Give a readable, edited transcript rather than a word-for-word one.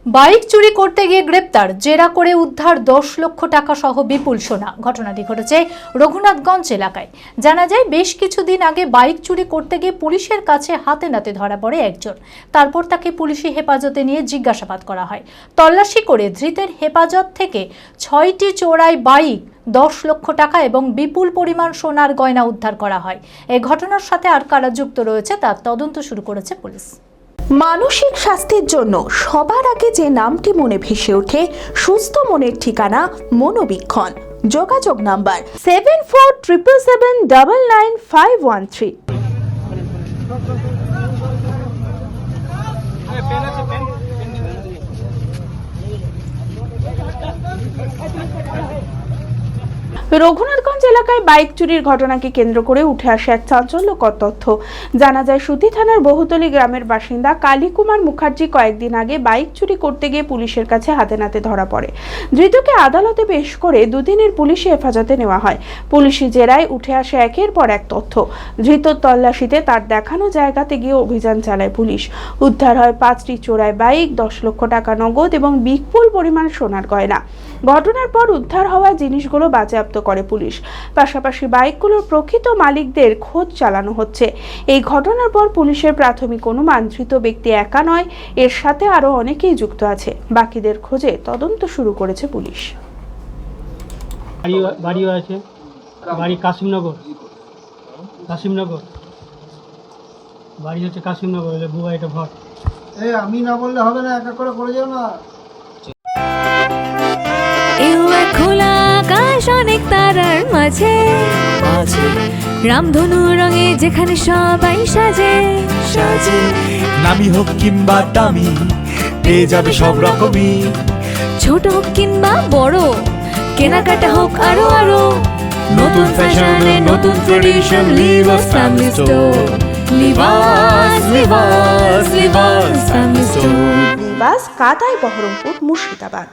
Bike চুরি করতে গিয়ে গ্রেপ্তার, জেরা করে উদ্ধার 10 লক্ষ টাকা সহ বিপুল সোনা। ঘটনাটি ঘটেছে রঘুনাথগঞ্জ এলাকায়। জানা যায় বেশ কিছুদিন আগে বাইক চুরি করতে গিয়ে পুলিশের কাছে হাতে নাতে ধরা পড়ে একজন। তারপর তাকে পুলিশি হেফাজতে নিয়ে জিজ্ঞাসাবাদ করা হয়। তল্লাশি করে ধৃতের হেফাজত থেকে 6টি চোরাই বাইক, 10 লক্ষ টাকা এবং বিপুল পরিমাণ সোনার গয়না উদ্ধার করা হয়। এই ঘটনার সাথে আর কারা যুক্ত রয়েছে তার তদন্ত শুরু করেছে পুলিশ। মানসিক স্বাস্থ্যের জন্য সবার আগে যে নামটি মনে ভেসে ওঠে, সুস্থ মনের ঠিকানা মনোবীক্ষণ। যোগাযোগ নাম্বার 7477799513। রঘুনাথগঞ্জ এলাকায় বাইক চুরির ঘটনাকে কেন্দ্র করে উঠে আসে এক চাঞ্চল্যকর তথ্য। জানা যায় সুতি থানার বহুতলী গ্রামের বাসিন্দা কালীকুমার মুখার্জি কয়েকদিন আগে বাইক চুরি করতে গিয়ে পুলিশের কাছে হাতে নাতে ধরা পড়ে। ধৃতকে আদালতে পেশ করে দুদিনের পুলিশি হেফাজতে নেওয়া হয়। পুলিশি জেরায় উঠে আসে একের পর এক তথ্য। ধৃতর তল্লাশিতে তার দেখানো জায়গাতে গিয়ে অভিযান চালায় পুলিশ। উদ্ধার হয় 5টি চোরাই বাইক, 10 লক্ষ টাকা নগদ এবং বিপুল পরিমাণ সোনার গয়না। ঘটনার পর উদ্ধার হওয়া জিনিসগুলো বাজেয়াপ্ত করে পুলিশ। পাশাপাশি বাইকগুলোর প্রকৃত মালিকদের খোঁজ চালানো হচ্ছে। এই ঘটনার পর পুলিশের প্রাথমিক অনুমান ধৃত ব্যক্তি একা নয়, এর সাথে আরো অনেকেই যুক্ত আছে। বাকিদের খোঁজে তদন্ত শুরু করেছে পুলিশ। বাড়িও আছে, বাড়ি কাশিমনগর, বাড়ি হচ্ছে কাশিমনগর, বুয়া এটা ঘর। আমি না বললে হবে না, একা করে করে যাও না। খোলা আকাশ অনেক তারার মাঝে, রামধনু রঙে যেখানে সবাই সাজে সাজে। নামি হোক কিংবা দামি, পেয়ে যাবে সব রকমই। ছোট হোক কিংবা বড়, কেনাকাটা হোক আরো আরো। নতুন ফ্যাশনে নতুন tradition, Livas family store. Livas family store. Livas কাতাই বহরমপুর, মুর্শিদাবাদ।